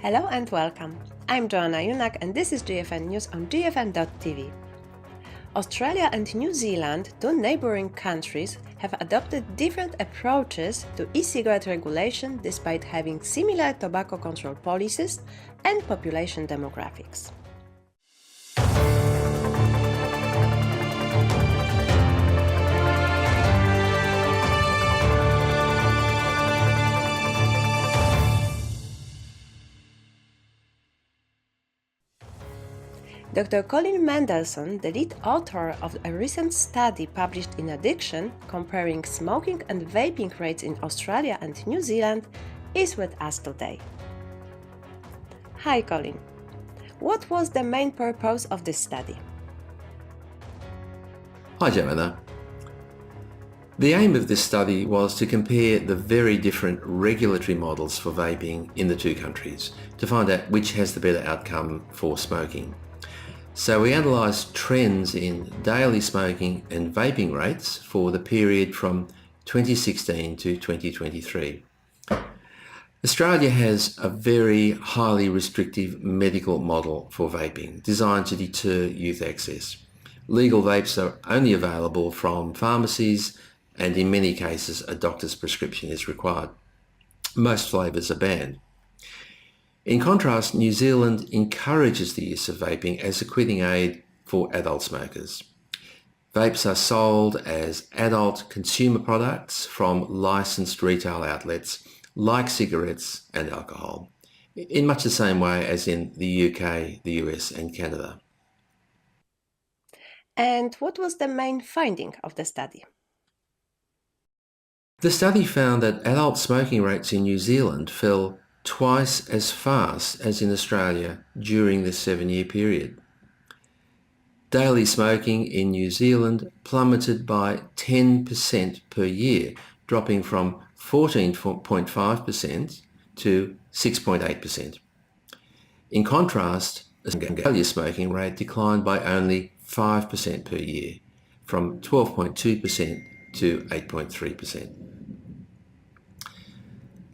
Hello and welcome. I'm Joanna Junak and this is GFN News on GFN.tv. Australia and New Zealand, two neighbouring countries, have adopted different approaches to e-cigarette regulation despite having similar tobacco control policies and population demographics. Dr. Colin Mendelsohn, the lead author of a recent study published in Addiction comparing smoking and vaping rates in Australia and New Zealand, is with us today. Hi Colin, what was the main purpose of this study? Hi Joanna. The aim of this study was to compare the very different regulatory models for vaping in the two countries to find out which has the better outcome for smoking. So we analysed trends in daily smoking and vaping rates for the period from 2016 to 2023. Australia has a very highly restrictive medical model for vaping designed to deter youth access. Legal vapes are only available from pharmacies and in many cases a doctor's prescription is required. Most flavours are banned. In contrast, New Zealand encourages the use of vaping as a quitting aid for adult smokers. Vapes are sold as adult consumer products from licensed retail outlets like cigarettes and alcohol, in much the same way as in the UK, the US and Canada. And what was the main finding of the study? The study found that adult smoking rates in New Zealand fell twice as fast as in Australia during this 7-year period. Daily smoking in New Zealand plummeted by 10% per year, dropping from 14.5% to 6.8%. In contrast, Australia's smoking rate declined by only 5% per year, from 12.2% to 8.3%.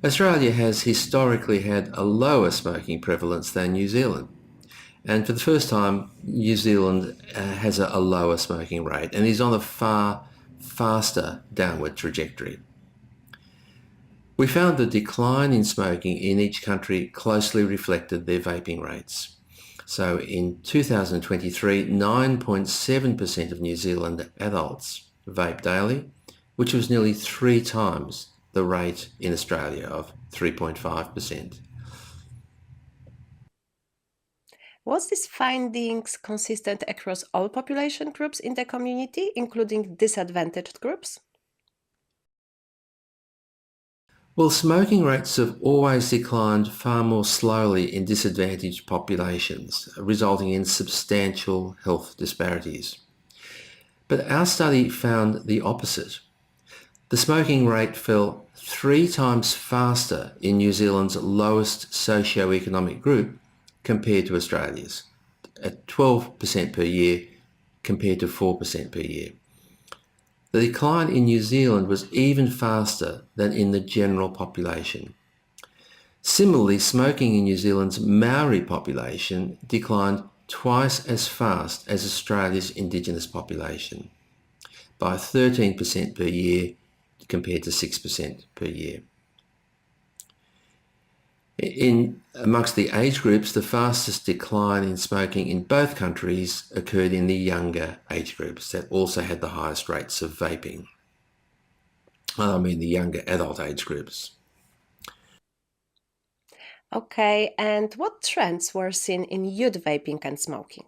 Australia has historically had a lower smoking prevalence than New Zealand, and for the first time New Zealand has a lower smoking rate and is on a far faster downward trajectory. We found the decline in smoking in each country closely reflected their vaping rates. So in 2023, 9.7% of New Zealand adults vape daily, which was nearly 3 times the rate in Australia of 3.5%. Was these findings consistent across all population groups in the community, including disadvantaged groups? Well, smoking rates have always declined far more slowly in disadvantaged populations, resulting in substantial health disparities. But our study found the opposite. The smoking rate fell 3 times faster in New Zealand's lowest socio-economic group compared to Australia's, at 12% per year compared to 4% per year. The decline in New Zealand was even faster than in the general population. Similarly, smoking in New Zealand's Maori population declined twice as fast as Australia's Indigenous population, by 13% per year compared to 6% per year. Amongst the age groups, the fastest decline in smoking in both countries occurred in the younger age groups that also had the highest rates of vaping. I mean the younger adult age groups. Okay, and what trends were seen in youth vaping and smoking?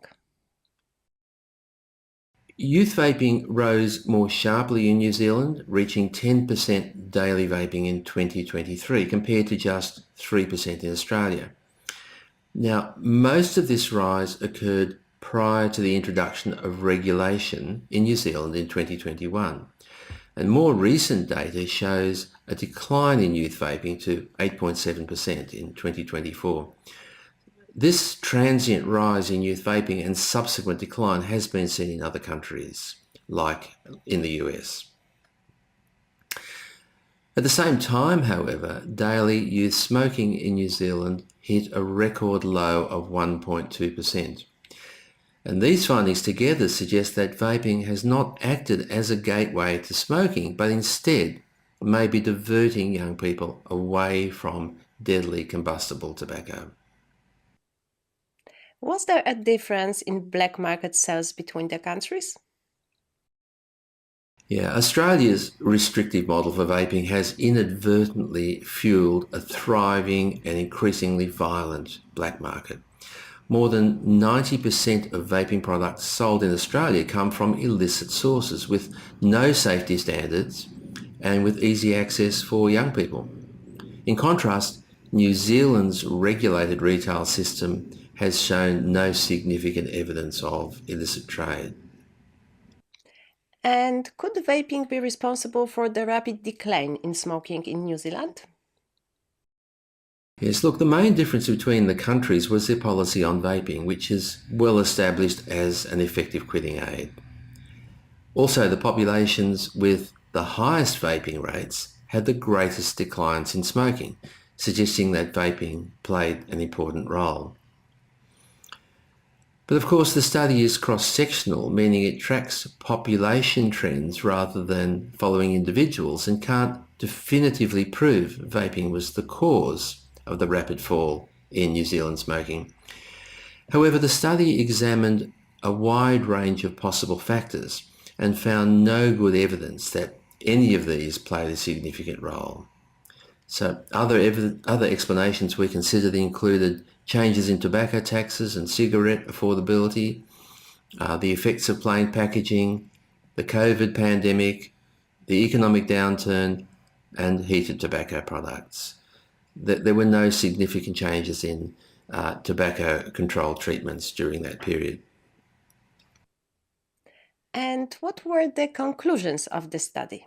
Youth vaping rose more sharply in New Zealand, reaching 10% daily vaping in 2023 compared to just 3% in Australia. Now, most of this rise occurred prior to the introduction of regulation in New Zealand in 2021. And more recent data shows a decline in youth vaping to 8.7% in 2024. This transient rise in youth vaping and subsequent decline has been seen in other countries, like in the US. At the same time, however, daily youth smoking in New Zealand hit a record low of 1.2%. And these findings together suggest that vaping has not acted as a gateway to smoking, but instead may be diverting young people away from deadly combustible tobacco. Was there a difference in black market sales between the countries? Yeah, Australia's restrictive model for vaping has inadvertently fueled a thriving and increasingly violent black market. More than 90% of vaping products sold in Australia come from illicit sources with no safety standards and with easy access for young people. In contrast, New Zealand's regulated retail system has shown no significant evidence of illicit trade. And could vaping be responsible for the rapid decline in smoking in New Zealand? Yes, look, the main difference between the countries was their policy on vaping, which is well established as an effective quitting aid. Also, the populations with the highest vaping rates had the greatest declines in smoking, suggesting that vaping played an important role. But of course, the study is cross-sectional, meaning it tracks population trends rather than following individuals, and can't definitively prove vaping was the cause of the rapid fall in New Zealand smoking. However, the study examined a wide range of possible factors and found no good evidence that any of these played a significant role. So other explanations we considered included changes in tobacco taxes and cigarette affordability, the effects of plain packaging, the COVID pandemic, the economic downturn, and heated tobacco products. There were no significant changes in tobacco control treatments during that period. And what were the conclusions of the study?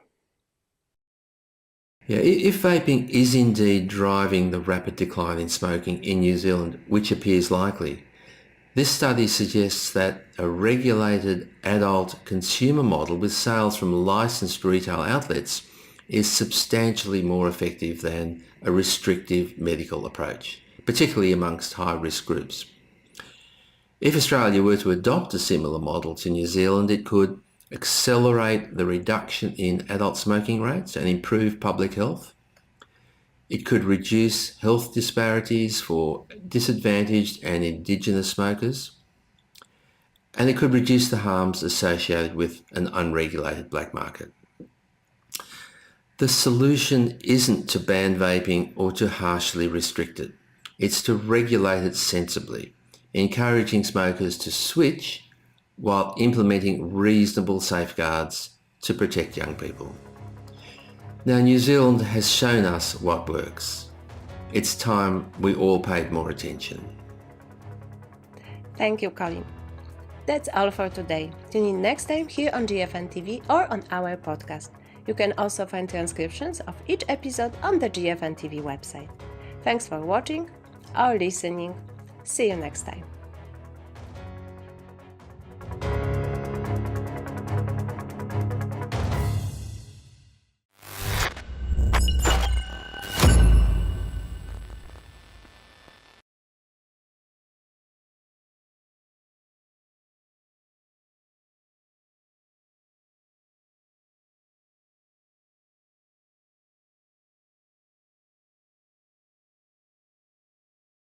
Yeah, if vaping is indeed driving the rapid decline in smoking in New Zealand, which appears likely, this study suggests that a regulated adult consumer model with sales from licensed retail outlets is substantially more effective than a restrictive medical approach, particularly amongst high-risk groups. If Australia were to adopt a similar model to New Zealand, it could accelerate the reduction in adult smoking rates and improve public health. It could reduce health disparities for disadvantaged and Indigenous smokers. And it could reduce the harms associated with an unregulated black market. The solution isn't to ban vaping or to harshly restrict it. It's to regulate it sensibly, encouraging smokers to switch while implementing reasonable safeguards to protect young people. Now, New Zealand has shown us what works. It's time we all paid more attention. Thank you, Colin. That's all for today. Tune in next time here on GFN TV or on our podcast. You can also find transcriptions of each episode on the GFN TV website. Thanks for watching or listening. See you next time.